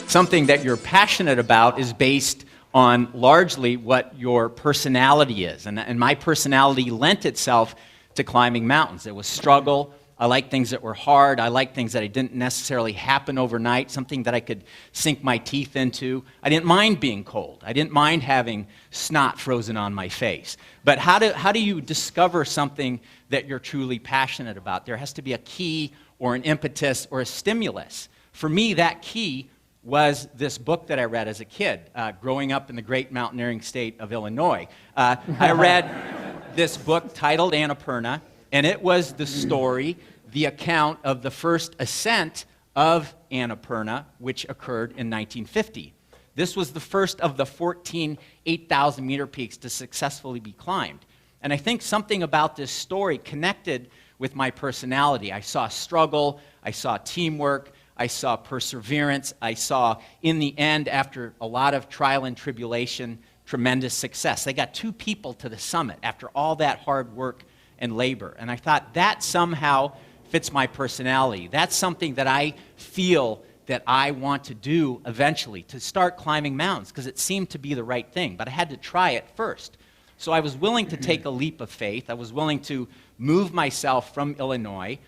something that you're passionate about is based on largely what your personality is. And my personality lent itself to climbing mountains. It was struggle. I like things that were hard. I like things that didn't necessarily happen overnight, something that I could sink my teeth into. I didn't mind being cold. I didn't mind having snot frozen on my face. But how do you discover something that you're truly passionate about? There has to be a key or an impetus or a stimulus. For me, that key was this book that I read as a kid, growing up in the great mountaineering state of Illinois. I read this book titled Annapurna, and it was the story, the account of the first ascent of Annapurna, which occurred in 1950. This was the first of the 14 8,000-meter peaks to successfully be climbed. And I think something about this story connected with my personality. I saw struggle, I saw teamwork, I saw perseverance, I saw, in the end, after a lot of trial and tribulation, tremendous success. They got 2 people to the summit after all that hard work and labor. And I thought that somehow fits my personality. That's something that I feel that I want to do eventually, to start climbing mountains, because it seemed to be the right thing. But I had to try it first. So I was willing to take a leap of faith. I was willing to move myself from Illinois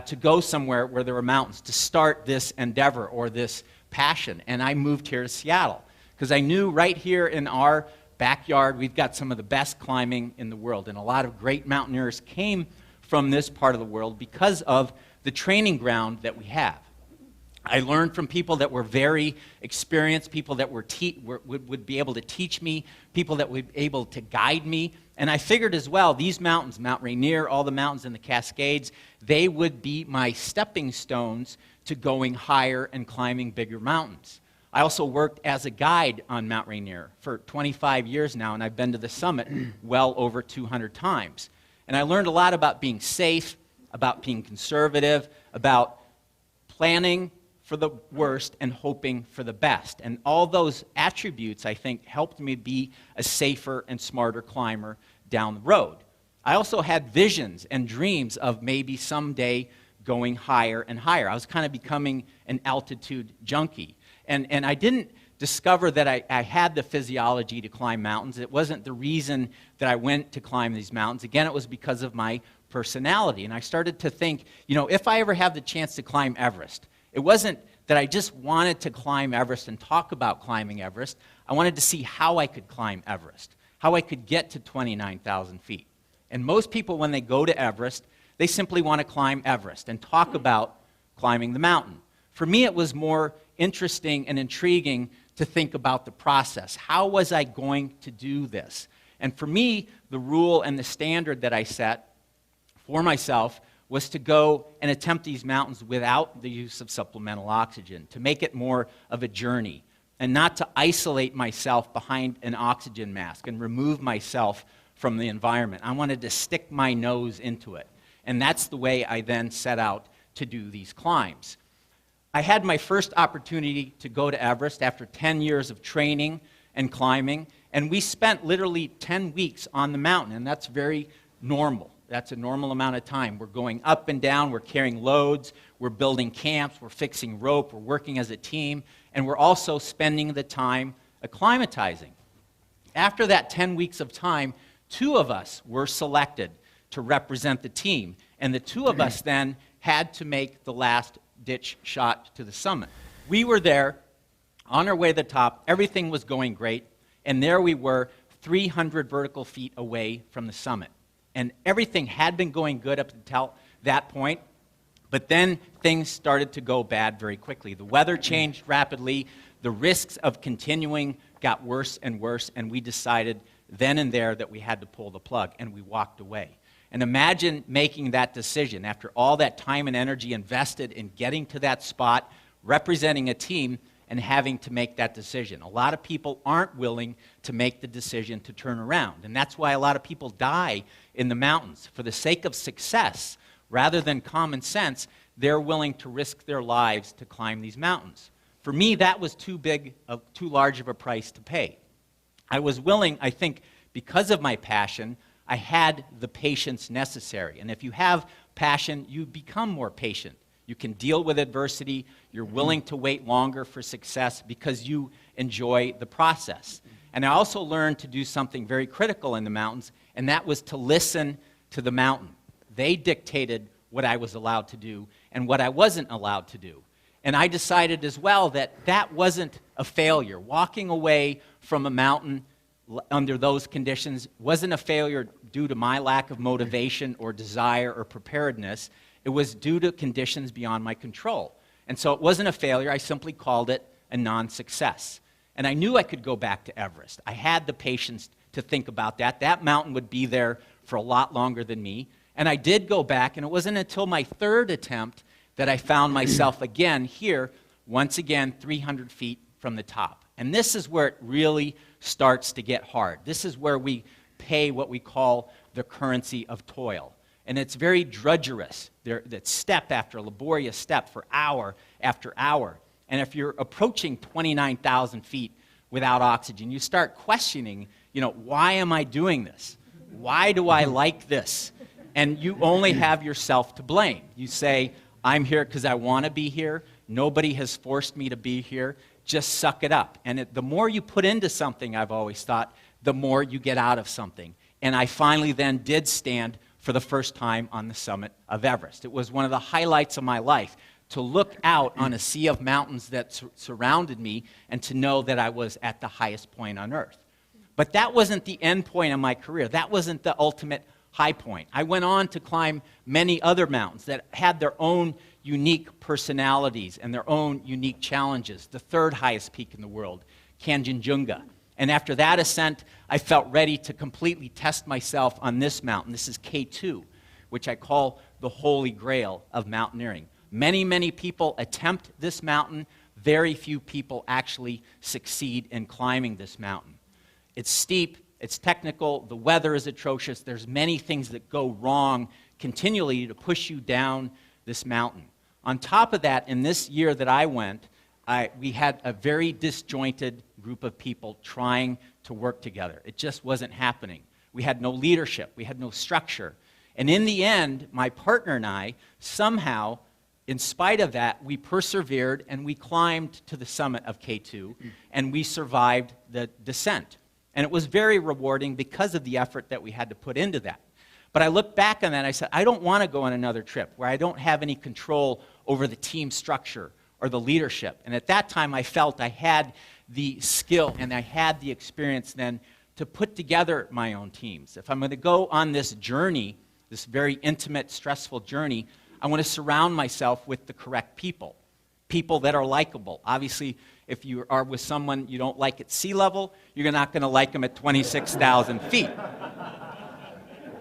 to go somewhere where there were mountains, to start this endeavor or this passion. And I moved here to Seattle, because I knew right here in our backyard, we've got some of the best climbing in the world, and a lot of great mountaineers came from this part of the world because of the training ground that we have. I learned from people that were very experienced, people that would be able to teach me, people that would be able to guide me, and I figured as well, these mountains, Mount Rainier, all the mountains in the Cascades, they would be my stepping stones to going higher and climbing bigger mountains. I also worked as a guide on Mount Rainier for 25 years now, and I've been to the summit well over 200 times. And I learned a lot about being safe, about being conservative, about planning for the worst and hoping for the best. And all those attributes, I think, helped me be a safer and smarter climber down the road. I also had visions and dreams of maybe someday going higher and higher. I was kind of becoming an altitude junkie. And I didn't discover that I had the physiology to climb mountains. It wasn't the reason that I went to climb these mountains. Again, it was because of my personality. And I started to think, if I ever have the chance to climb Everest, it wasn't that I just wanted to climb Everest and talk about climbing Everest. I wanted to see how I could climb Everest, how I could get to 29,000 feet. And most people, when they go to Everest, they simply want to climb Everest and talk about climbing the mountain. For me, it was more interesting and intriguing to think about the process. How was I going to do this? And for me, the rule and the standard that I set for myself was to go and attempt these mountains without the use of supplemental oxygen, to make it more of a journey, and not to isolate myself behind an oxygen mask and remove myself from the environment. I wanted to stick my nose into it. And that's the way I then set out to do these climbs. I had my first opportunity to go to Everest after 10 years of training and climbing, and we spent literally 10 weeks on the mountain, and that's very normal. That's a normal amount of time. We're going up and down, we're carrying loads, we're building camps, we're fixing rope, we're working as a team, and we're also spending the time acclimatizing. After that 10 weeks of time, 2 of us were selected to represent the team, and the 2 of us then had to make the last ditch shot to the summit. We were there on our way to the top, everything was going great, and there we were 300 vertical feet away from the summit. And everything had been going good up until that point, but then things started to go bad very quickly. The weather changed rapidly, the risks of continuing got worse and worse, and we decided then and there that we had to pull the plug, and we walked away. And imagine making that decision after all that time and energy invested in getting to that spot, representing a team, and having to make that decision. A lot of people aren't willing to make the decision to turn around, and that's why a lot of people die in the mountains. For the sake of success, rather than common sense, they're willing to risk their lives to climb these mountains. For me, that was too large of a price to pay. I was willing, I think, because of my passion, I had the patience necessary. And if you have passion, you become more patient. You can deal with adversity. You're willing to wait longer for success because you enjoy the process. And I also learned to do something very critical in the mountains, and that was to listen to the mountain. They dictated what I was allowed to do and what I wasn't allowed to do. And I decided as well that that wasn't a failure. Walking away from a mountain under those conditions wasn't a failure due to my lack of motivation or desire or preparedness. It was due to conditions beyond my control. And so it wasn't a failure. I simply called it a non-success. And I knew I could go back to Everest. I had the patience to think about that. That mountain would be there for a lot longer than me. And I did go back, and it wasn't until my third attempt that I found myself again here, once again, 300 feet from the top. And this is where it really starts to get hard. This is where we pay what we call the currency of toil. And it's very drudgerous, that step after laborious step for hour after hour. And if you're approaching 29,000 feet without oxygen, you start questioning, why am I doing this? Why do I like this? And you only have yourself to blame. You say, I'm here because I want to be here. Nobody has forced me to be here. Just suck it up. And the more you put into something, I've always thought, the more you get out of something. And I finally then did stand for the first time on the summit of Everest. It was one of the highlights of my life, to look out on a sea of mountains that surrounded me and to know that I was at the highest point on earth. But that wasn't the end point of my career. That wasn't the ultimate high point. I went on to climb many other mountains that had their own unique personalities and their own unique challenges. The third highest peak in the world, Kanchenjunga. And after that ascent, I felt ready to completely test myself on this mountain. This is K2, which I call the holy grail of mountaineering. Many, many people attempt this mountain. Very few people actually succeed in climbing this mountain. It's steep, it's technical, the weather is atrocious. There's many things that go wrong continually to push you down this mountain. On top of that, in this year that I went, we had a very disjointed group of people trying to work together. It just wasn't happening. We had no leadership. We had no structure. And in the end, my partner and I, somehow, in spite of that, we persevered and we climbed to the summit of K2, and we survived the descent. And it was very rewarding because of the effort that we had to put into that. But I looked back on that and I said, I don't want to go on another trip where I don't have any control over the team structure or the leadership. And at that time, I felt I had the skill and I had the experience then to put together my own teams. If I'm going to go on this journey, this very intimate, stressful journey, I want to surround myself with the correct people, people that are likable. Obviously, if you are with someone you don't like at sea level, you're not going to like them at 26,000 feet.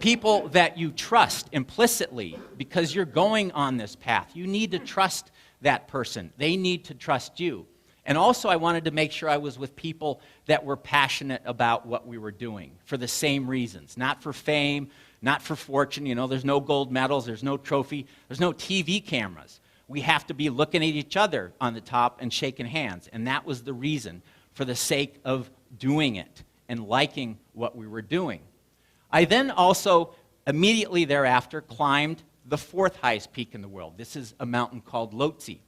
People that you trust implicitly because you're going on this path. You need to trust that person. They need to trust you. And also, I wanted to make sure I was with people that were passionate about what we were doing for the same reasons. Not for fame, not for fortune. There's no gold medals, there's no trophy, there's no TV cameras. We have to be looking at each other on the top and shaking hands. And that was the reason, for the sake of doing it and liking what we were doing. I then also, immediately thereafter, climbed the fourth highest peak in the world. This is a mountain called Lhotse.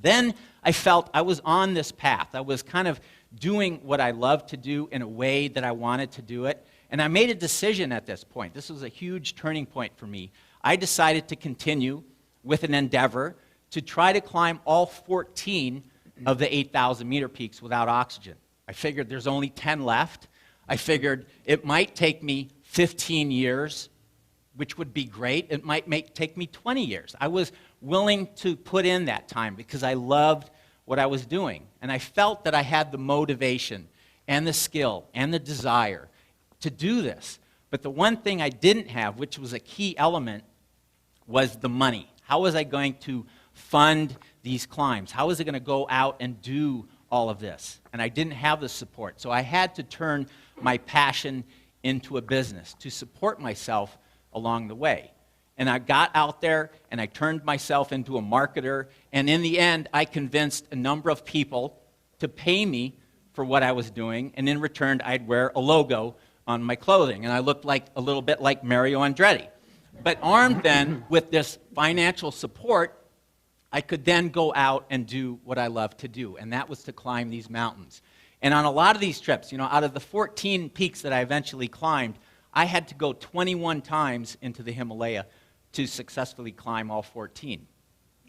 Then I felt I was on this path. I was kind of doing what I love to do in a way that I wanted to do it. And I made a decision at this point. This was a huge turning point for me. I decided to continue with an endeavor to try to climb all 14 of the 8,000-meter peaks without oxygen. I figured there's only 10 left. I figured it might take me 15 years, which would be great. It might take me 20 years. I was willing to put in that time because I loved what I was doing. And I felt that I had the motivation and the skill and the desire to do this. But the one thing I didn't have, which was a key element, was the money. How was I going to fund these climbs? How was I going to go out and do all of this? And I didn't have the support. So I had to turn my passion into a business to support myself along the way. And I got out there and I turned myself into a marketer. And in the end, I convinced a number of people to pay me for what I was doing. And in return, I'd wear a logo on my clothing. And I looked like a little bit like Mario Andretti. But armed then with this financial support, I could then go out and do what I love to do, and that was to climb these mountains. And on a lot of these trips, out of the 14 peaks that I eventually climbed, I had to go 21 times into the Himalaya to successfully climb all 14.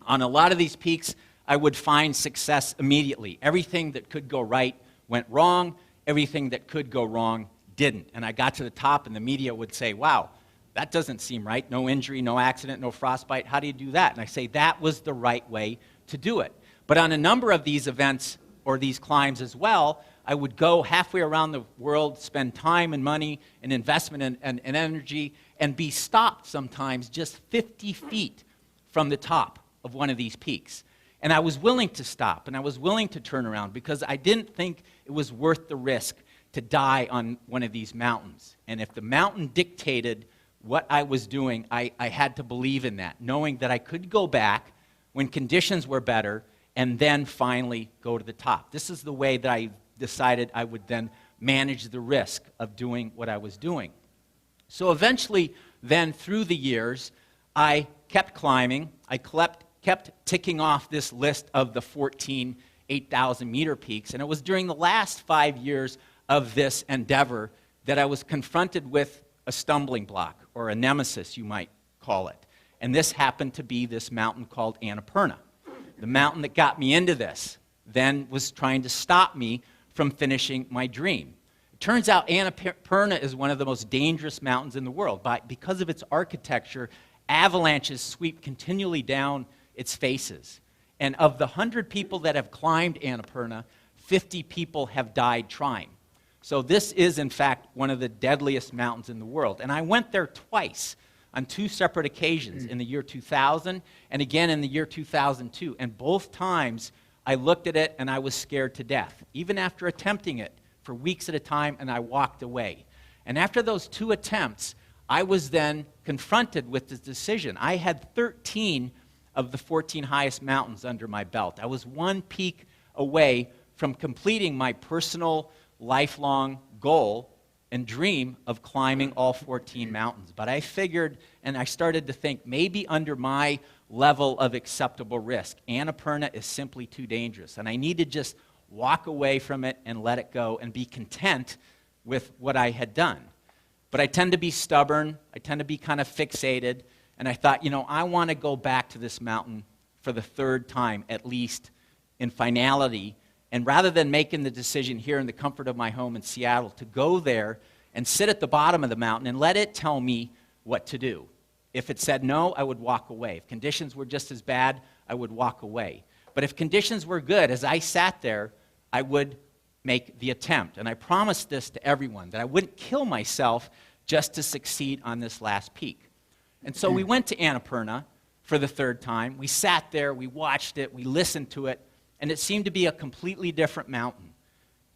On a lot of these peaks, I would find success immediately. Everything that could go right went wrong. Everything that could go wrong didn't. And I got to the top, and the media would say, wow, that doesn't seem right. No injury, no accident, no frostbite. How do you do that? And I say, that was the right way to do it. But on a number of these events or these climbs as well, I would go halfway around the world, spend time and money and investment and energy, and be stopped sometimes just 50 feet from the top of one of these peaks. And I was willing to stop, and I was willing to turn around because I didn't think it was worth the risk to die on one of these mountains. And if the mountain dictated what I was doing, I had to believe in that, knowing that I could go back when conditions were better and then finally go to the top. This is the way that I decided I would then manage the risk of doing what I was doing. So eventually, then through the years, I kept climbing. I kept ticking off this list of the 14 8,000-meter peaks. And it was during the last 5 years of this endeavor that I was confronted with a stumbling block, or a nemesis, you might call it. And this happened to be this mountain called Annapurna. The mountain that got me into this then was trying to stop me from finishing my dream. It turns out Annapurna is one of the most dangerous mountains in the world. Because of its architecture, avalanches sweep continually down its faces. And of the 100 people that have climbed Annapurna, 50 people have died trying. So this is, in fact, one of the deadliest mountains in the world. And I went there twice on 2 separate occasions, in the year 2000 and again in the year 2002. And both times, I looked at it and I was scared to death, even after attempting it for weeks at a time, and I walked away. And after those 2 attempts, I was then confronted with this decision. I had 13 of the 14 highest mountains under my belt. I was 1 peak away from completing my personal, lifelong goal and dream of climbing all 14 mountains. But I figured, and I started to think, maybe under my level of acceptable risk, Annapurna is simply too dangerous. And I need to just walk away from it and let it go and be content with what I had done. But I tend to be stubborn. I tend to be kind of fixated. And I thought, I want to go back to this mountain for the 3rd time, at least, in finality. And rather than making the decision here in the comfort of my home in Seattle to go there and sit at the bottom of the mountain and let it tell me what to do. If it said no, I would walk away. If conditions were just as bad, I would walk away. But if conditions were good, as I sat there, I would make the attempt. And I promised this to everyone, that I wouldn't kill myself just to succeed on this last peak. And so we went to Annapurna for the 3rd time. We sat there, we watched it, we listened to it, and it seemed to be a completely different mountain.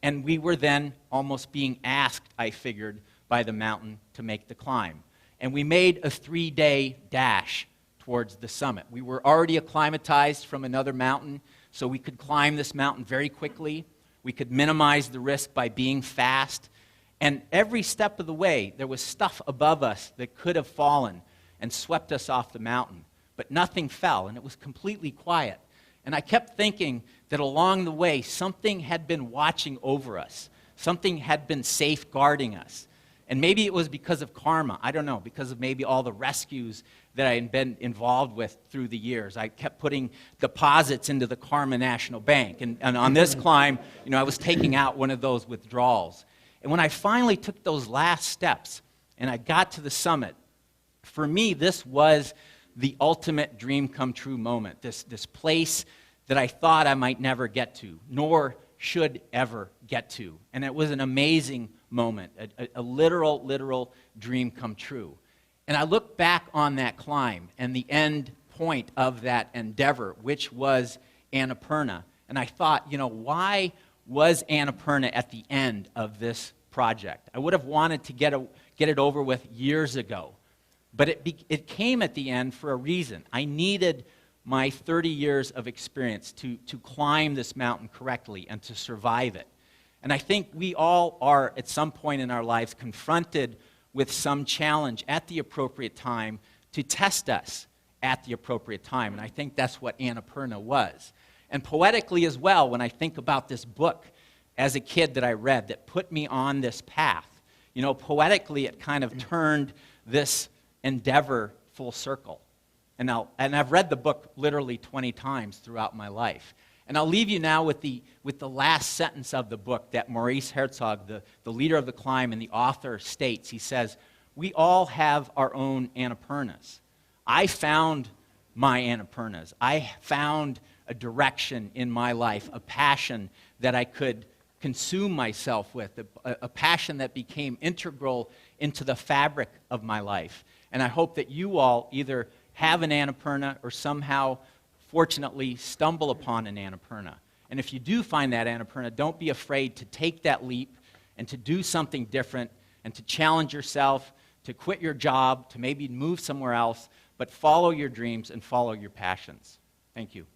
And we were then almost being asked, I figured, by the mountain to make the climb. And we made a 3-day dash towards the summit. We were already acclimatized from another mountain, so we could climb this mountain very quickly. We could minimize the risk by being fast. And every step of the way, there was stuff above us that could have fallen and swept us off the mountain. But nothing fell, and it was completely quiet. And I kept thinking that along the way, something had been watching over us. Something had been safeguarding us. And maybe it was because of karma. I don't know, because of maybe all the rescues that I had been involved with through the years. I kept putting deposits into the Karma National Bank. And on this climb, I was taking out one of those withdrawals. And when I finally took those last steps and I got to the summit, for me, this was the ultimate dream come true moment, this place that I thought I might never get to, nor should ever get to. And it was an amazing moment, a literal dream come true. And I look back on that climb and the end point of that endeavor, which was Annapurna, and I thought, why was Annapurna at the end of this project? I would have wanted to get it over with years ago. But it came at the end for a reason. I needed my 30 years of experience to climb this mountain correctly and to survive it. And I think we all are, at some point in our lives, confronted with some challenge at the appropriate time to test us at the appropriate time. And I think that's what Annapurna was. And poetically as well, when I think about this book as a kid that I read that put me on this path, you know, poetically it kind of turned this endeavor full circle. And I've read the book literally 20 times throughout my life. And I'll leave you now with the last sentence of the book that Maurice Herzog, the leader of the climb and the author, states. He says, "We all have our own Annapurnas. I found my Annapurnas. I found a direction in my life, a passion that I could consume myself with, a passion that became integral into the fabric of my life." And I hope that you all either have an Annapurna or somehow, fortunately, stumble upon an Annapurna. And if you do find that Annapurna, don't be afraid to take that leap and to do something different and to challenge yourself, to quit your job, to maybe move somewhere else, but follow your dreams and follow your passions. Thank you.